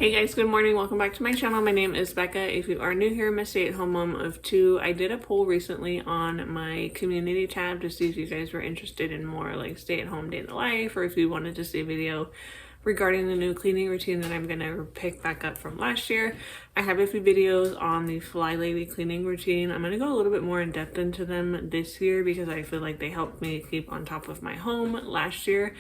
Hey guys, good morning. Welcome back to my channel. My name is Becca. If you are new here, I'm a stay-at-home mom of two. I did a poll recently on my community tab to see if you guys were interested in more like stay-at-home day in the life, or if you wanted to see a video regarding the new cleaning routine that I'm gonna pick back up from last year. I have a few videos on the Fly Lady cleaning routine. I'm gonna go a little bit more in depth into them this year because I feel like they helped me keep on top of my home last year.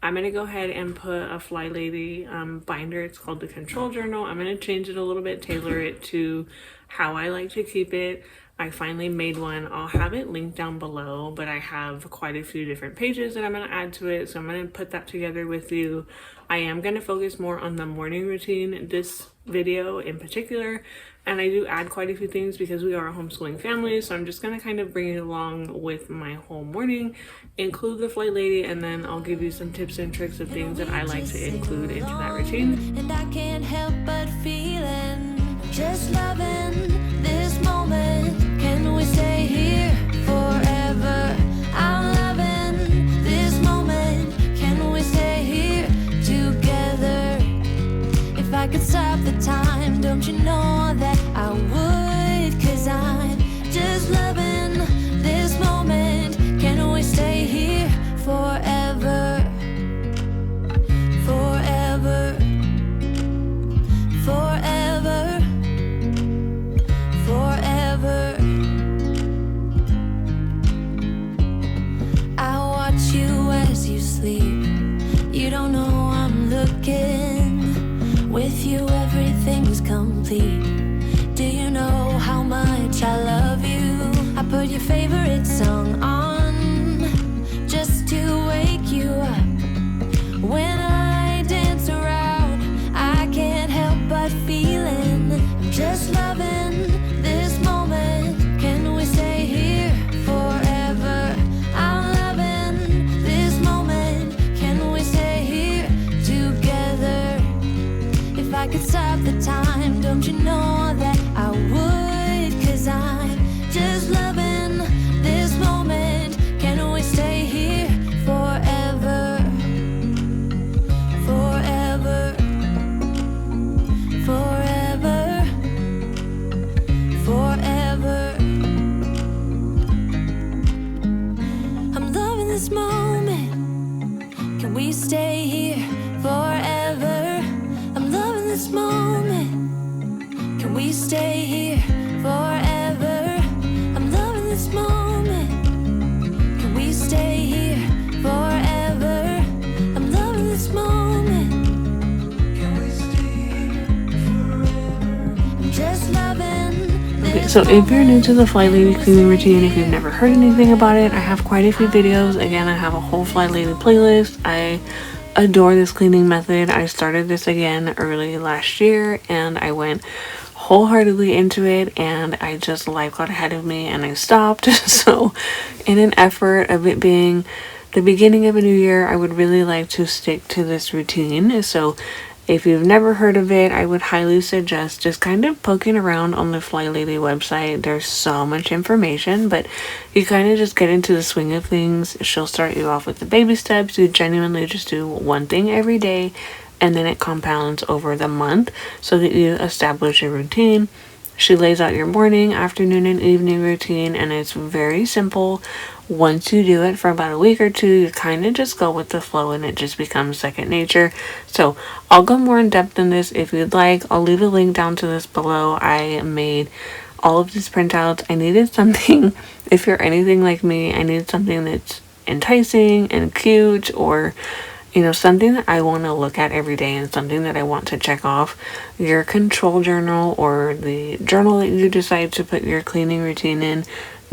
I'm going to go ahead and put a Fly Lady binder. It's called the Control Journal. I'm going to change it a little bit, tailor it to how I like to keep it. I finally made one. I'll have it linked down below, but I have quite a few different pages that I'm going to add to it. So I'm going to put that together with you. I am going to focus more on the morning routine this video in particular. And I do add quite a few things because we are a homeschooling family. So I'm just going to kind of bring it along with my whole morning, include the Fly Lady, and then I'll give you some tips and tricks of things that I like to include into that routine. And I can't help but feeling, just loving this moment. Can we stay here forever? I'm loving this moment. Can we stay here together? If I could stop the time, don't you know that I would? 'Cause I'm just loving this moment. Can we stay here forever? Forever. Forever. Forever. I watch you as you sleep. You don't know I'm looking. With you everything's complete. Do you know how much I love you? I put your favorite song on just to wake you up. When I dance around, I can't help but feeling, I'm just loving this moment. Can we stay here forever? I'm loving this moment. Can we stay here together? If I could stop the time, don't you know that I would? 'Cause I'm just loving this moment. Can we stay here forever? Forever. Forever. Forever. I'm loving this moment. Can we stay here forever? I'm loving this moment. Can we stay here forever? I'm loving this moment. Can we stay here forever? I'm loving this moment. Can we stay here forever? I'm just loving this. Okay, so if you're new to the Fly Lady cleaning routine, if you've never heard anything about it, I have quite a few videos. Again, I have a whole Fly Lady playlist. I adore this cleaning method. I started this again early last year and I went wholeheartedly into it, and I just life got ahead of me and I stopped. So in an effort of it being the beginning of a new year, I would really like to stick to this routine. So if you've never heard of it, I would highly suggest just kind of poking around on the Fly Lady website. There's so much information, but you kind of just get into the swing of things. She'll start you off with the baby steps. You genuinely just do one thing every day, and then it compounds over the month so that you establish a routine. She lays out your morning, afternoon, and evening routine, and it's very simple. Once you do it for about a week or two, you kind of just go with the flow and it just becomes second nature. So I'll go more in depth in this if you'd like. I'll leave a link down to this below. I made all of these printouts. I needed something, if you're anything like me, I needed something that's enticing and cute, or something that I want to look at every day and something that I want to check off. Your control journal or the journal that you decide to put your cleaning routine in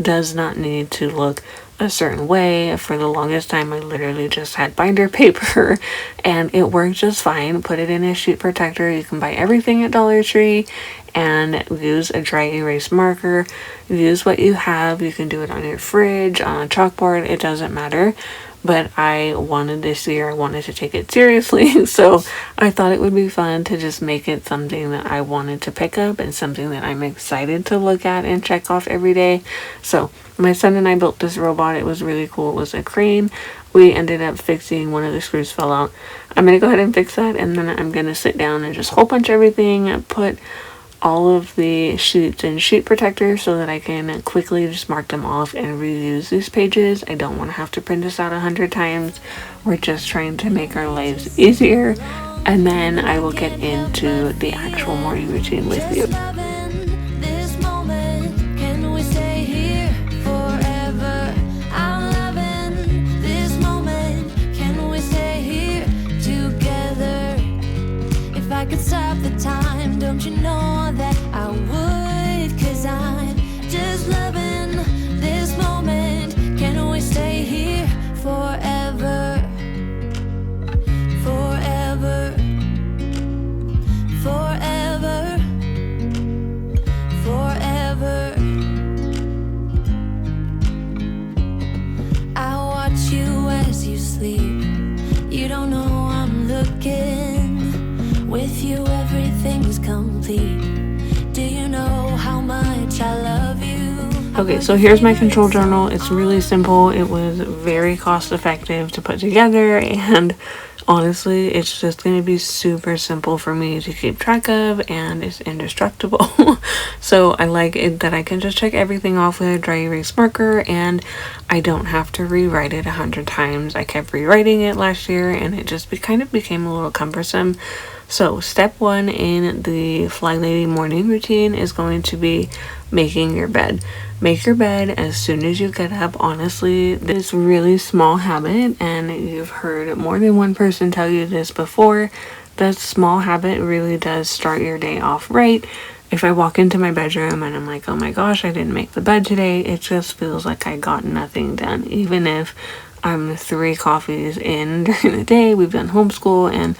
does not need to look a certain way. For the longest time, I literally just had binder paper and it worked just fine. Put it in a sheet protector. You can buy everything at Dollar Tree and use a dry erase marker. Use what you have. You can do it on your fridge, on a chalkboard. It doesn't matter. But I wanted to take it seriously, so I thought it would be fun to just make it something that I wanted to pick up and something that I'm excited to look at and check off every day. So my son and I built this robot. It was really cool. It was a crane we ended up fixing one of the screws fell out. I'm going to go ahead and fix that, and then I'm going to sit down and just hole punch everything, put all of the sheets in sheet protector so that I can quickly just mark them off and reuse these pages. I don't want to have to print this out 100 times. We're just trying to make our lives easier, and then I will get into the actual morning routine with you. I could stop the time, don't you know that I would? 'Cause I'm just loving this moment. Can we stay here forever? Forever. Forever. Forever. I watch you as you sleep. You don't know I'm looking. With you, everything's complete. Do you know how much I love you? Okay, so here's my control journal. It's really simple. It was very cost effective to put together, and honestly, it's just going to be super simple for me to keep track of, and it's indestructible. So I like it that I can just check everything off with a dry erase marker, and I don't have to rewrite it 100 times. I kept rewriting it last year, and it just kind of became a little cumbersome. So step 1 in the Fly Lady morning routine is going to be making your bed. Make your bed as soon as you get up. Honestly, this really small habit, and you've heard more than one person tell you this before, that small habit really does start your day off right. If I walk into my bedroom and I'm like, oh my gosh, I didn't make the bed today, it just feels like I got nothing done. Even if I'm 3 coffees in during the day, we've done homeschool, and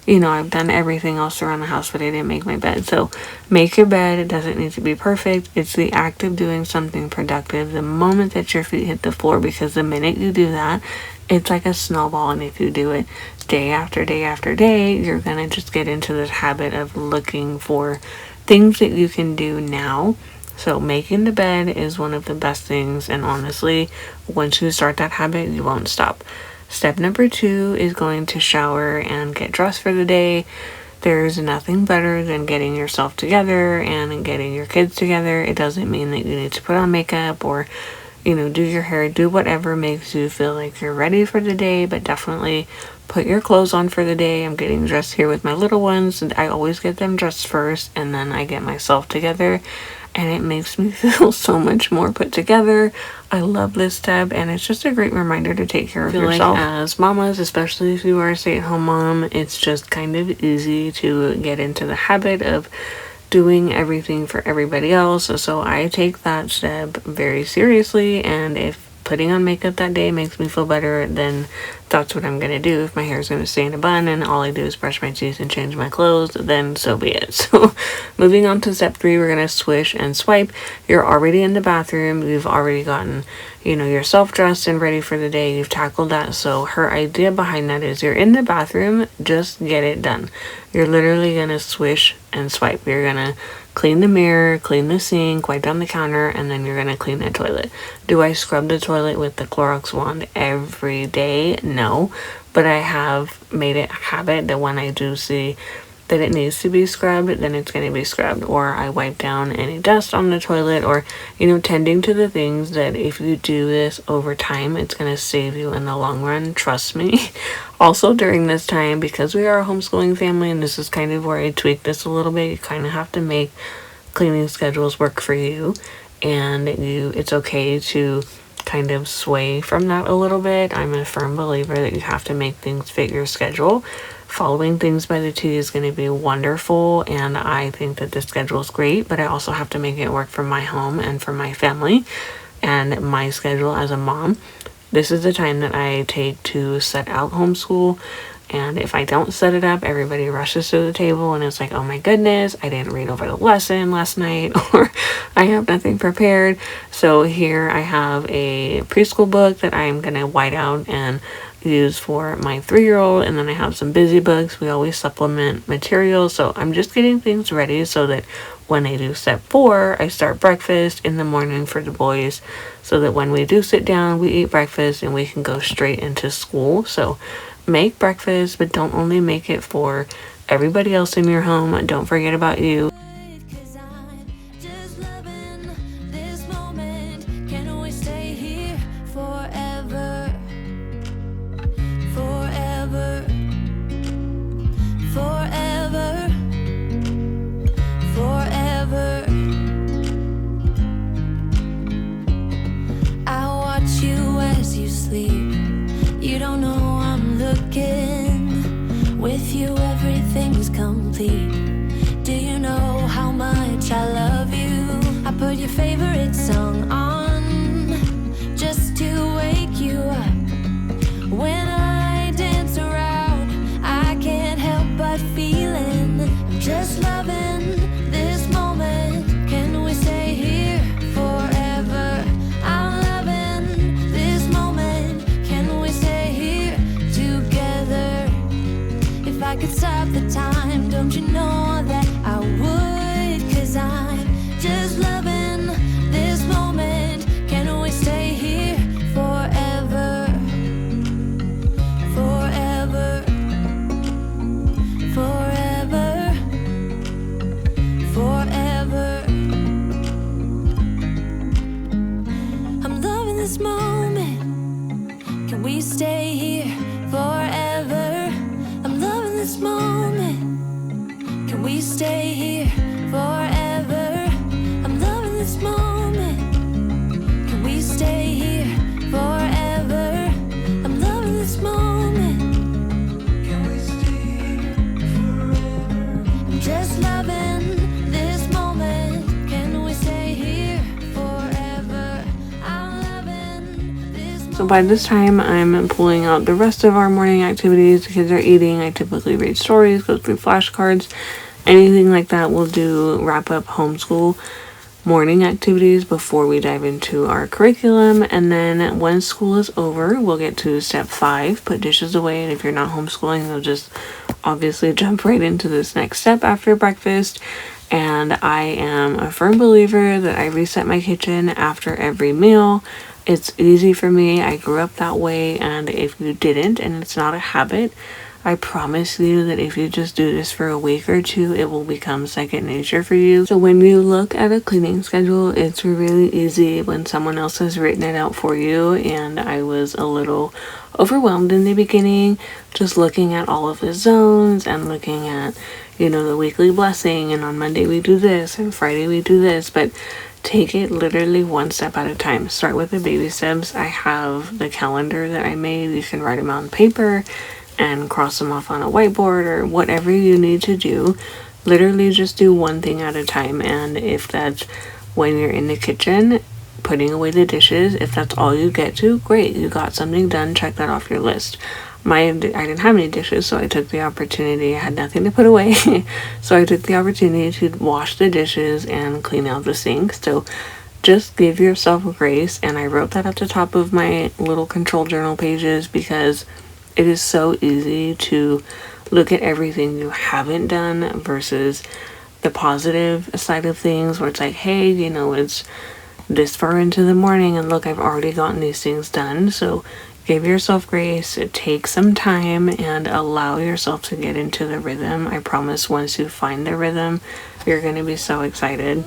I've done everything else around the house, but I didn't make my bed. So make your bed. It doesn't need to be perfect. It's the act of doing something productive the moment that your feet hit the floor, because the minute you do that, it's like a snowball. And if you do it day after day after day, you're going to just get into this habit of looking for things that you can do now. So making the bed is one of the best things. And honestly, once you start that habit, you won't stop. Step number 2 is going to shower and get dressed for the day. There's nothing better than getting yourself together and getting your kids together. It doesn't mean that you need to put on makeup or, do your hair, do whatever makes you feel like you're ready for the day, but definitely put your clothes on for the day. I'm getting dressed here with my little ones, and I always get them dressed first, and then I get myself together. And it makes me feel so much more put together. I love this step, and it's just a great reminder to take care of yourself. Like, as mamas, especially if you are a stay-at-home mom, it's just kind of easy to get into the habit of doing everything for everybody else. So I take that step very seriously, and if putting on makeup that day makes me feel better, then that's what I'm gonna do. If my hair is gonna stay in a bun and all I do is brush my teeth and change my clothes, then so be it. So moving on to step 3, we're gonna swish and swipe. You're already in the bathroom. You've already gotten, yourself dressed and ready for the day. You've tackled that. So her idea behind that is you're in the bathroom, just get it done. You're literally gonna swish and swipe. You're gonna clean the mirror, clean the sink, wipe down the counter, and then you're going to clean the toilet. Do I scrub the toilet with the Clorox wand every day? No, but I have made it a habit that when I do see that it needs to be scrubbed, then it's going to be scrubbed. Or I wipe down any dust on the toilet, or, tending to the things that if you do this over time, it's going to save you in the long run. Trust me. Also during this time, because we are a homeschooling family, and this is kind of where I tweak this a little bit, you kind of have to make cleaning schedules work for you, and it's okay to kind of sway from that a little bit. I'm a firm believer that you have to make things fit your schedule. Following things by the T is going to be wonderful, and I think that the schedule is great, but I also have to make it work for my home and for my family and my schedule as a mom. This is the time that I take to set out homeschool, and if I don't set it up, everybody rushes to the table and it's like, oh my goodness, I didn't read over the lesson last night, or I have nothing prepared. So here I have a preschool book that I'm going to white out and use for my 3-year-old, and then I have some busy bugs. We always supplement materials, so I'm just getting things ready so that when I do step 4, I start breakfast in the morning for the boys, so that when we do sit down, we eat breakfast and we can go straight into school. So make breakfast, but don't only make it for everybody else in your home. Don't forget about you. You don't know I'm looking. With you everything's complete. Do you know how much I love you? I put your favorite song on just to wake you up. When I dance around, I can't help but feeling I'm just loving this moment. Can we stay here forever? I'm loving this moment. Can we stay here together? If I could stop the time, don't you know that I would? 'Cause I'm just loving this moment. Can we stay here forever? Forever. Forever. Forever. I'm loving this moment. Can we stay here forever? I'm loving this moment. Can we stay here forever? I'm loving this moment. Can we stay here forever? I'm loving this moment. Can we stay here forever? I'm just loving this moment. Can we stay here forever? I'm loving this moment. So by this time, I'm pulling out the rest of our morning activities. The kids are eating. I typically read stories, go through flashcards, anything like that. We'll do wrap up homeschool morning activities before we dive into our curriculum. And then when school is over, we'll get to step 5, put dishes away. And if you're not homeschooling, you'll just obviously jump right into this next step after breakfast. And I am a firm believer that I reset my kitchen after every meal. It's easy for me. I grew up that way, and if you didn't, and it's not a habit, I promise you that if you just do this for a week or 2, it will become second nature for you. So when you look at a cleaning schedule, it's really easy when someone else has written it out for you, and I was a little overwhelmed in the beginning, just looking at all of the zones and looking at, the weekly blessing, and on Monday we do this, and Friday we do this, but take it literally one step at a time. Start with the baby steps. I have the calendar that I made. You can write them out on paper and cross them off on a whiteboard or whatever you need to do. Literally just do one thing at a time. And if that's when you're in the kitchen, putting away the dishes, if that's all you get to, great. You got something done. Check that off your list. I didn't have any dishes, so I took the opportunity. I had nothing to put away, so I took the opportunity to wash the dishes and clean out the sink. So just give yourself grace, and I wrote that at the top of my little control journal pages because it is so easy to look at everything you haven't done versus the positive side of things, where it's like, hey, it's this far into the morning, and look, I've already gotten these things done. So give yourself grace, take some time, and allow yourself to get into the rhythm. I promise once you find the rhythm, you're going to be so excited.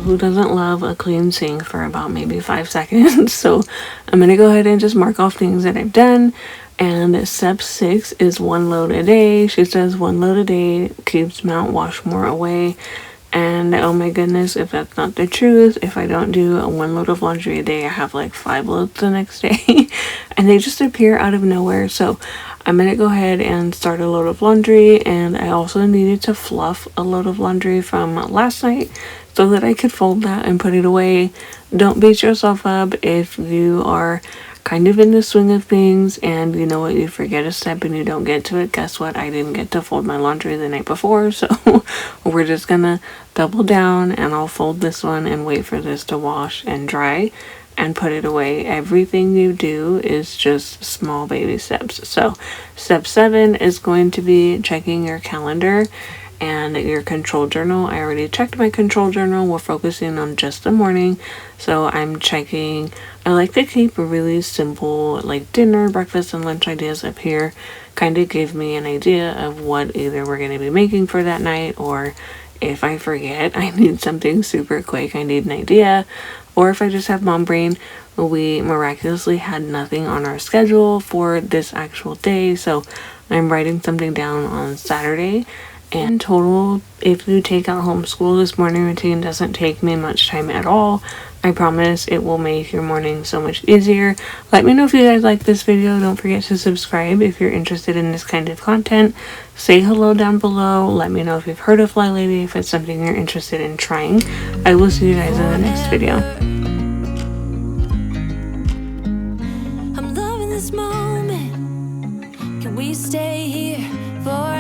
Who doesn't love a clean sink for about maybe 5 seconds? So I'm going to go ahead and just mark off things that I've done. And step 6 is 1 load a day. She says 1 load a day keeps Mount Washmore away. And oh my goodness, if that's not the truth, if I don't do 1 load of laundry a day, I have like 5 loads the next day. And they just appear out of nowhere. So I'm going to go ahead and start a load of laundry. And I also needed to fluff a load of laundry from last night. so that I could fold that and put it away. Don't beat yourself up if you are kind of in the swing of things and you know what, you forget a step and you don't get to it. Guess what? I didn't get to fold my laundry the night before, so we're just gonna double down and I'll fold this one and wait for this to wash and dry and put it away. Everything you do is just small baby steps. So step 7 is going to be checking your calendar and your control journal. I already checked my control journal. We're focusing on just the morning. So I'm checking. I like to keep a really simple like dinner, breakfast, and lunch ideas up here. Kind of give me an idea of what either we're going to be making for that night, or if I forget, I need something super quick, I need an idea, or if I just have mom brain. We miraculously had nothing on our schedule for this actual day, so I'm writing something down on Saturday. In total, if you take out homeschool, this morning routine doesn't take me much time at all. I promise it will make your morning so much easier. Let me know if you guys like this video. Don't forget to subscribe if you're interested in this kind of content. Say hello down below. Let me know if you've heard of Fly Lady, if it's something you're interested in trying. I will see you guys in the next video. I'm loving this moment. Can we stay here forever?